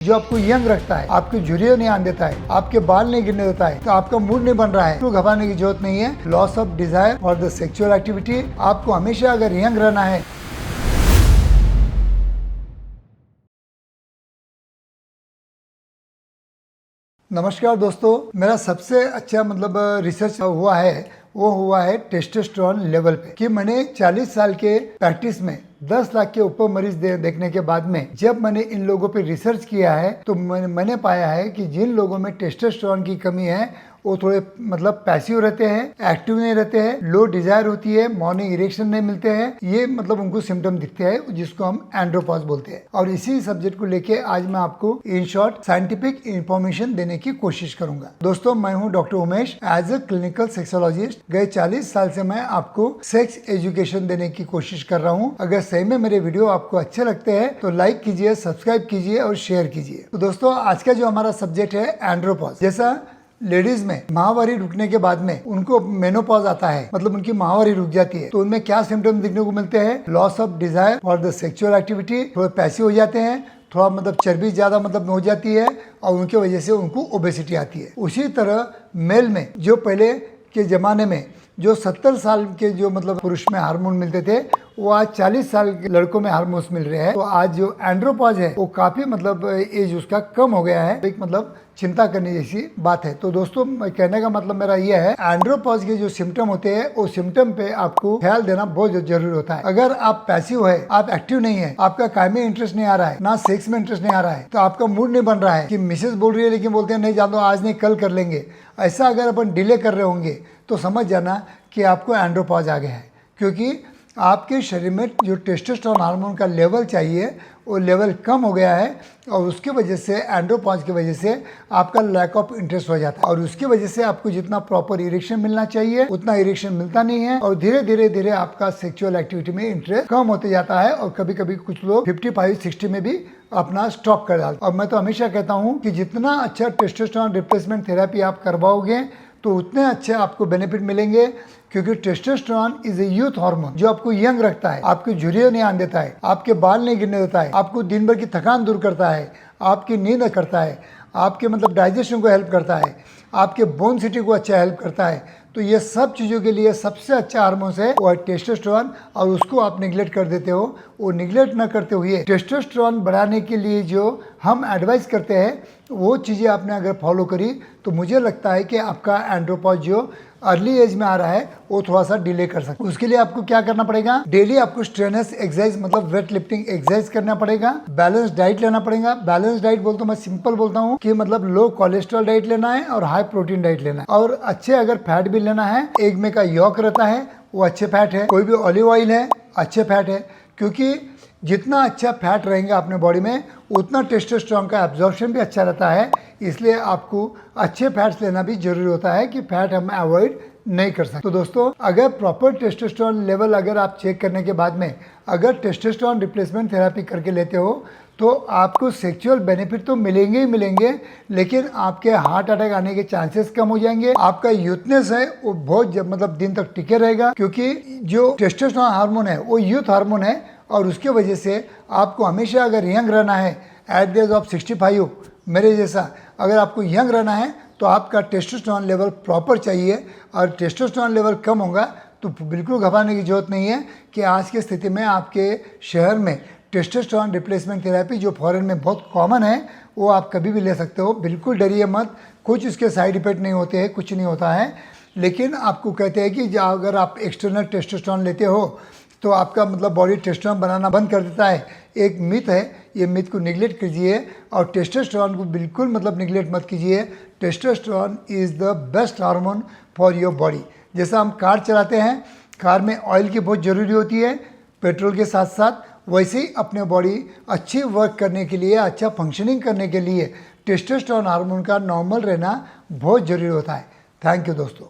जो आपको यंग रखता है, आपकी झुर्रियां नहीं आने देता है, आपके बाल नहीं गिरने देता है, तो आपका मूड नहीं बन रहा है तो घबराने की जरूरत नहीं है। लॉस ऑफ डिजायर और द सेक्सुअल एक्टिविटी, आपको हमेशा अगर यंग रहना है। नमस्कार दोस्तों, मेरा सबसे अच्छा रिसर्च हुआ है टेस्टोस्टेरोन लेवल पे कि मैंने 40 साल के प्रैक्टिस में 10 लाख के ऊपर मरीज देखने के बाद में जब मैंने इन लोगों पे रिसर्च किया है तो मैंने पाया है कि जिन लोगों में टेस्टोस्टेरोन की कमी है वो थोड़े पैसिव रहते हैं, एक्टिव नहीं रहते हैं, लो डिजायर होती है, मॉर्निंग इरेक्शन नहीं मिलते हैं, ये उनको सिम्टम दिखते हैं जिसको हम एंड्रोपॉज बोलते हैं। और इसी सब्जेक्ट को लेके आज मैं आपको इन शॉर्ट साइंटिफिक इंफॉर्मेशन देने की कोशिश करूंगा। दोस्तों, मैं हूं doctor Umesh, as a clinical sexologist. गए 40 साल से मैं आपको सेक्स एजुकेशन देने की कोशिश कर रहा हूं। अगर सही में मेरे वीडियो आपको अच्छे लगते हैं तो लाइक कीजिए, सब्सक्राइब कीजिए और शेयर कीजिए। तो दोस्तों, आज का जो हमारा सब्जेक्ट है एंड्रोपॉज। जैसा लेडीज में माहवारी रुकने के बाद में उनको मेनोपॉज आता है, उनकी माहवारी रुक जाती है, तो उनमें क्या सिम्टम देखने को मिलते हैं? Loss of desire for the sexual activity, थोड़े पैसिव हो जाते हैं, थोड़ा चर्बी ज्यादा हो जाती है और उनके वजह से उनको ओबेसिटी आती है। उसी तरह मेल में जो पहले के जमाने में जो 70 साल के जो पुरुष में हार्मोन मिलते थे, वो आज 40 साल के लड़कों में हार्मोन्स मिल रहे हैं। तो आज जो एंड्रोपॉज है वो काफी एज उसका कम हो गया है। एक चिंता करने जैसी बात है। तो दोस्तों, कहने का मेरा ये है, एंड्रोपॉज के जो सिम्टम होते हैं वो सिम्टम पे आपको ख्याल देना बहुत जरूरी होता है। अगर आप पैसिव है, आप एक्टिव नहीं है, आपका काम में इंटरेस्ट नहीं आ रहा है, ना सेक्स में इंटरेस्ट नहीं आ रहा है, तो आपका मूड नहीं बन रहा है कि मिसेस बोल रही है लेकिन बोलते हैं नहीं जान दो, आज नहीं कल कर लेंगे, ऐसा अगर अपन डिले कर रहे होंगे तो समझ जाना कि आपको एंड्रोपॉज आ गया है। क्योंकि आपके शरीर में जो टेस्टोस्टेरोन हार्मोन का लेवल चाहिए वो लेवल कम हो गया है और उसकी वजह से एंड्रोपॉज की वजह से आपका लैक ऑफ इंटरेस्ट हो जाता है और उसकी वजह से आपको जितना प्रॉपर इरेक्शन मिलना चाहिए उतना इरेक्शन मिलता नहीं है और धीरे धीरे आपका सेक्सुअल एक्टिविटी में इंटरेस्ट कम होते जाता है और कभी कभी कुछ लोग 55-60 में भी अपना स्टॉप कर डालते। और मैं तो हमेशा कहता हूँ कि जितना अच्छा टेस्टोस्टेरोन रिप्लेसमेंट थेरेपी आप करवाओगे तो उतने अच्छे आपको बेनिफिट मिलेंगे। क्योंकि testosterone is a youth hormone जो आपको यंग रखता है, आपकी झुर्रियां नहीं आने देता है, आपके बाल नहीं गिरने देता है, आपको दिन भर की थकान दूर करता है, आपकी नींद करता है, आपके डाइजेशन को हेल्प करता है, आपके बोन सिटी को अच्छा हेल्प करता है। तो ये सब चीज़ों के लिए सबसे अच्छा हार्मोन है वो है टेस्टोस्टेरोन और उसको आप निगलेक्ट कर देते हो। वो निगलेक्ट न करते हुए टेस्टोस्टेरोन बढ़ाने के लिए जो हम एडवाइस करते हैं वो चीज़ें आपने अगर फॉलो करी तो मुझे लगता है कि आपका एंड्रोपॉज जो अर्ली एज में आ रहा है वो थोड़ा सा डिले कर सकते। उसके लिए आपको क्या करना पड़ेगा? डेली आपको strenuous exercise weight lifting exercise करना पड़ेगा, बैलेंस डाइट लेना पड़ेगा। बैलेंस डाइट बोलता हूँ मैं सिंपल बोलता हूँ कि लो कोलेस्ट्रॉल डाइट लेना है और हाई प्रोटीन डाइट लेना है और अच्छे अगर फैट भी लेना है। एग में का यॉक रहता है वो अच्छे फैट है, कोई भी ऑलिव ऑयल है अच्छे फैट है। क्योंकि जितना अच्छा फैट रहेंगे अपने बॉडी में उतना टेस्टोस्टेरोन का एब्जॉर्प्शन भी अच्छा रहता है। इसलिए आपको अच्छे फैट्स लेना भी जरूरी होता है कि फैट हम अवॉइड नहीं कर सकते। तो दोस्तों, अगर प्रॉपर टेस्टोस्टेरोन लेवल अगर आप चेक करने के बाद में अगर टेस्टोस्टेरोन रिप्लेसमेंट थेरेपी करके लेते हो तो आपको सेक्सुअल बेनिफिट तो मिलेंगे ही मिलेंगे, लेकिन आपके हार्ट अटैक आने के चांसेस कम हो जाएंगे। आपका यूथनेस है वो बहुत दिन तक टिके रहेगा क्योंकि जो टेस्टोस्टेरोन हार्मोन है वो यूथ हार्मोन है और उसके वजह से आपको हमेशा अगर यंग रहना है एट द एज ऑफ 65 मेरे जैसा अगर आपको यंग रहना है तो आपका टेस्टोस्टेरोन लेवल प्रॉपर चाहिए और टेस्टोस्टेरोन लेवल कम होगा तो बिल्कुल घबराने की जरूरत नहीं है कि आज की स्थिति में आपके शहर में टेस्टोस्टेरोन रिप्लेसमेंट थेरेपी जो फॉरेन में बहुत कॉमन है वो आप कभी भी ले सकते हो। बिल्कुल डरिए मत, कुछ इसके साइड इफेक्ट नहीं होते हैं, कुछ नहीं होता है। लेकिन आपको कहते हैं कि अगर आप एक्सटर्नल टेस्टोस्टेरोन लेते हो तो आपका बॉडी टेस्टोस्टेरोन बनाना बंद कर देता है। एक मिथ है, ये मिथ को निगलेक्ट कीजिए और टेस्टोस्टेरोन को बिल्कुल निगलेक्ट मत कीजिए। Testosterone is the best hormone for your body. जैसा हम कार चलाते हैं, कार में ऑयल की बहुत ज़रूरी होती है पेट्रोल के साथ साथ, वैसे ही अपने बॉडी अच्छी वर्क करने के लिए, अच्छा फंक्शनिंग करने के लिए टेस्टोस्टेरोन हार्मोन का नॉर्मल रहना बहुत ज़रूरी होता है। थैंक यू दोस्तों।